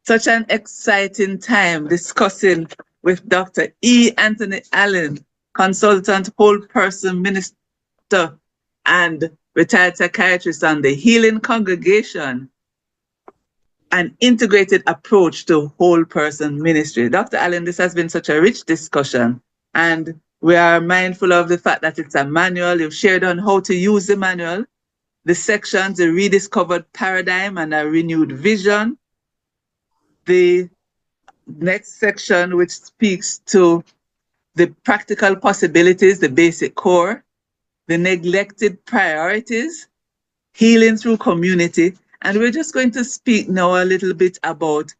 Such an exciting time discussing with Dr. E. Anthony Allen, consultant, whole person minister, and retired psychiatrist on the Healing Congregation, an integrated approach to whole person ministry. Dr. Allen, this has been such a rich discussion, and we are mindful of the fact that it's a manual. You've shared on how to use the manual, the sections, the rediscovered paradigm and a renewed vision. The next section, which speaks to the practical possibilities, the basic core, the neglected priorities, healing through community. And we're just going to speak now a little bit about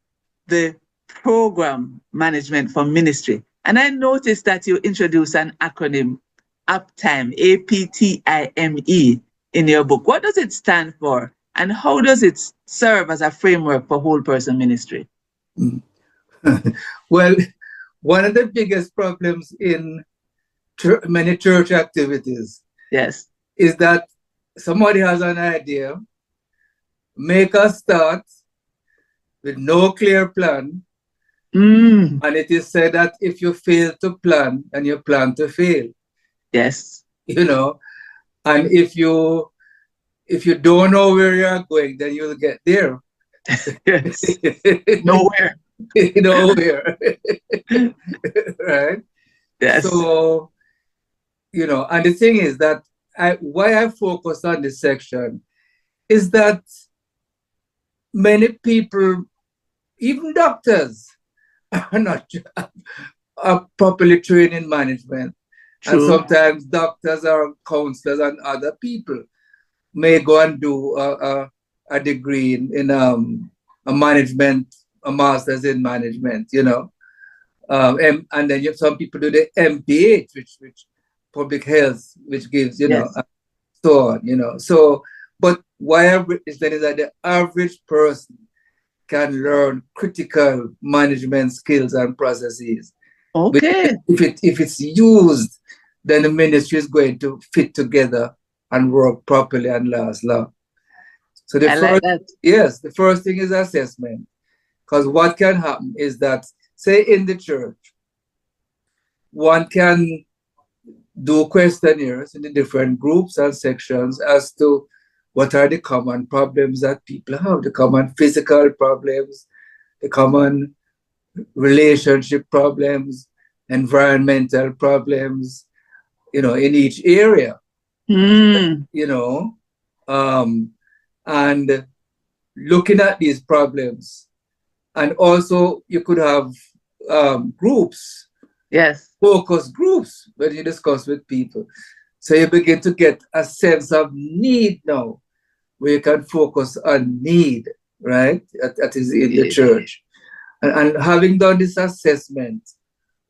the program management for ministry. And I noticed that you introduced an acronym, APTIME, APTIME, in your book. What does it stand for? And how does it serve as a framework for whole person ministry? Well, one of the biggest problems in many church activities, yes, is that somebody has an idea, make a start with no clear plan, and it is said that if you fail to plan, then you plan to fail. Yes. You know, and if you don't know where you're going, then you'll get there. Yes. Nowhere. Nowhere. Right? Yes. So, and the thing is that why I focus on this section is that many people, even doctors, are properly trained in management. True. And sometimes doctors or counselors and other people may go and do a degree in a management, a master's in management, and then some people do the MPH, which public health, which gives, yes. So on, So, but why is that the average person can learn critical management skills and processes. Okay. If it's used, then the ministry is going to fit together and work properly and last long. So the first thing is assessment. Because what can happen is that, say in the church, one can do questionnaires in the different groups and sections as to what are the common problems that people have, the common physical problems, the common relationship problems, environmental problems, in each area. And looking at these problems. And also you could have groups. Yes. Focus groups when you discuss with people. So you begin to get a sense of need now, where you can focus on need, right? That is in the church. And having done this assessment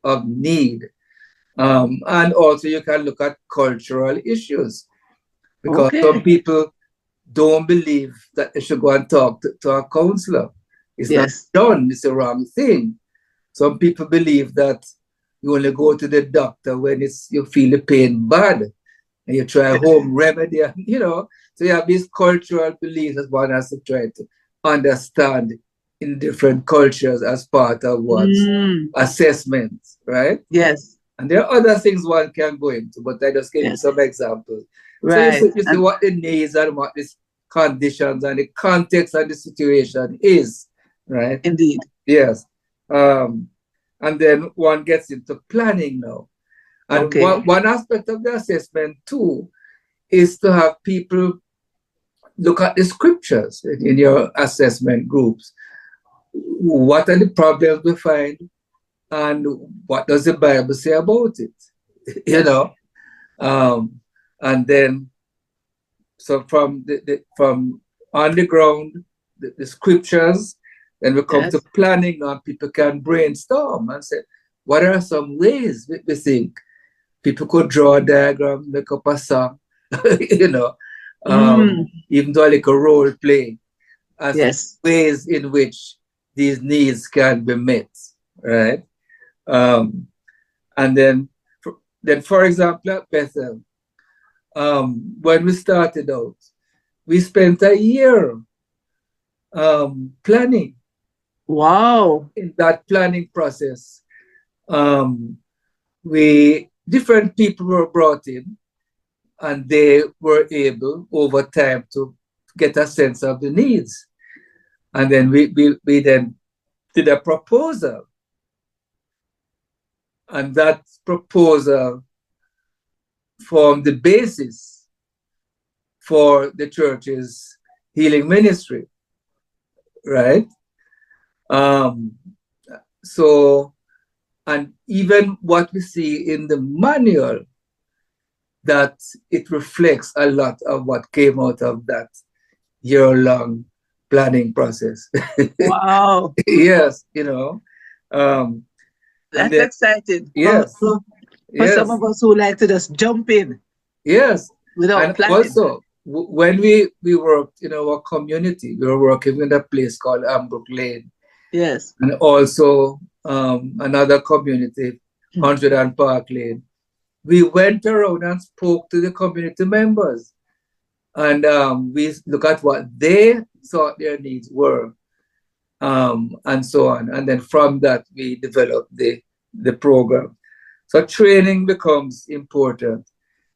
of need, and also you can look at cultural issues, because some people don't believe that they should go and talk to a counselor. It's not done, it's the wrong thing. Some people believe that you only go to the doctor when you feel the pain bad, and you try home remedy, So you have these cultural beliefs that one has to try to understand in different cultures as part of one's assessment, right? Yes. And there are other things one can go into, but I just gave you some examples. Right. So you see what the needs and what these conditions and the context and the situation is, right? Indeed. Yes. And then one gets into planning now. And one aspect of the assessment too is to have people look at the scriptures in your assessment groups. What are the problems we find, and what does the Bible say about it? And then, so from from on the ground, the scriptures, then we come to planning, and people can brainstorm and say, what are some ways we think people could draw a diagram, make up a song, even though like a role play, as ways in which these needs can be met, right? And then for example, at Bethel, when we started out, we spent a year planning Wow. In that planning process, different people were brought in, and they were able over time to get a sense of the needs. And then we then did a proposal. And that proposal formed the basis for the church's healing ministry, right? So, and even what we see in the manual, that it reflects a lot of what came out of that year-long planning process. Wow. Yes, you know. And That's then, exciting. yes, For some yes, of us who like to just jump in yes. without And planning. also, when we worked in our community, we were working in a place called Ambrook Lane. Yes. And also another community, 100 and Park Lane. We went around and spoke to the community members. And we look at what they thought their needs were, and so on. And then from that, we developed the program. So training becomes important.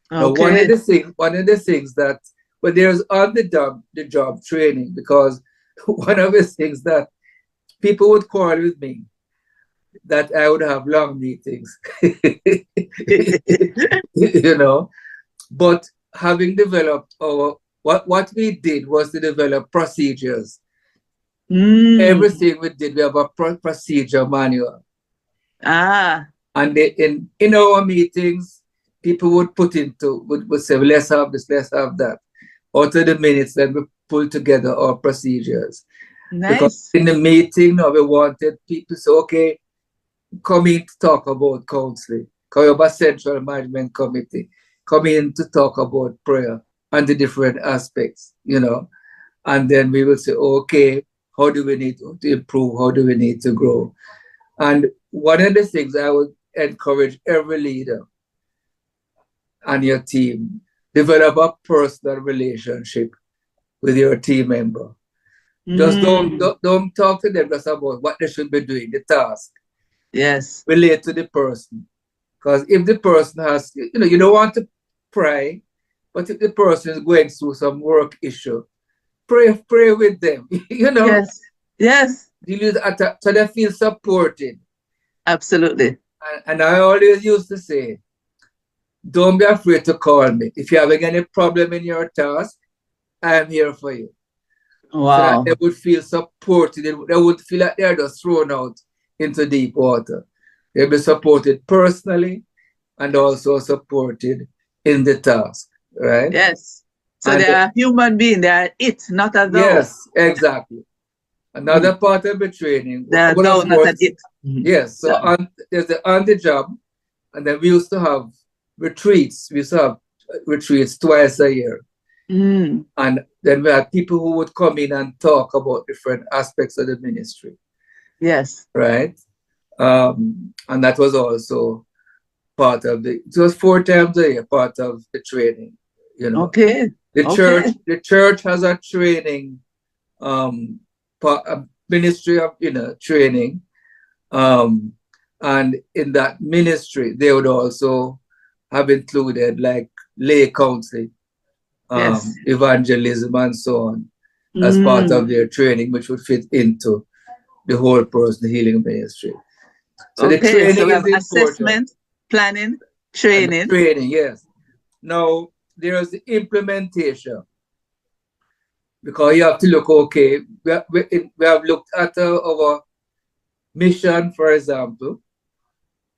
Now, one Okay. of the things that, but there's on the job training, because one of the things that people would quarrel with me, that I would have long meetings, you know. But having developed what we did was to develop procedures. Everything we did, we have a procedure manual. And in our meetings, people would would say, well, let's have this, let's have that. Out of the minutes, then we pull together our procedures. Nice. Because in the meeting, now we wanted people to say, okay, come in to talk about counseling. Come have a central management committee. Come in to talk about prayer and the different aspects, you know. And then we will say, okay, how do we need to improve? How do we need to grow? And one of the things I would encourage every leader and your team, develop a personal relationship with your team member. Just don't talk to them just about what they should be doing, the task. Yes. Relate to the person. Because if the person has, you don't want to pray, but if the person is going through some work issue, pray with them, Yes. Yes. So they feel supported. Absolutely. And I always used to say, don't be afraid to call me. If you're having any problem in your task, I am here for you. Wow. So that they would feel supported. They would feel like they're just thrown out into deep water. They'll be supported personally and also supported in the task, right? Yes. So they are human beings. They are it, not a thou. Yes, exactly. Another part of the training. They are thou, not an it. Yes. So there's the on the job, and then we used to have retreats. We used to have retreats twice a year. And then we had people who would come in and talk about different aspects of the ministry. Yes. Right. And that was also part of it was 4 times a year, part of the training, Okay. The church has a training, ministry of, training. And in that ministry, they would also have included like lay counseling, evangelism and so on as part of their training, which would fit into the whole person healing ministry. So the training is important. Assessment, planning, training. Training, yes. Now there's the implementation, because you have to look, okay, we have looked at our mission, for example,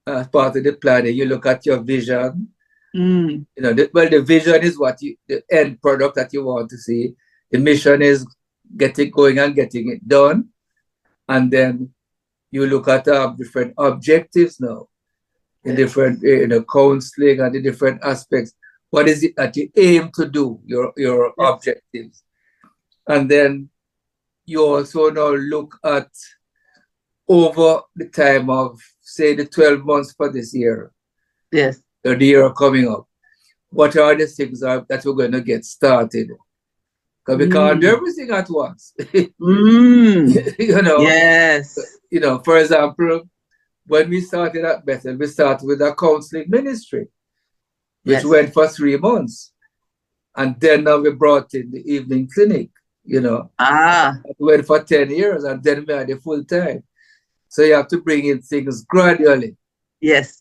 as part of the planning. You look at your vision. The vision is the end product that you want to see. The mission is getting going and getting it done. And then you look at different objectives now, in different counseling and the different aspects. What is it that you aim to do, your objectives? And then you also now look at over the time of, say, the 12 months for this year. Yes. The year coming up. What are the things that we're going to get started? Because we can't do everything at once. You know? Yes. You know, for example, when we started at Bethel, we started with a counseling ministry, which went for 3 months. And then now we brought in the evening clinic, you know. It went for 10 years, and then we had a full time. So you have to bring in things gradually. Yes.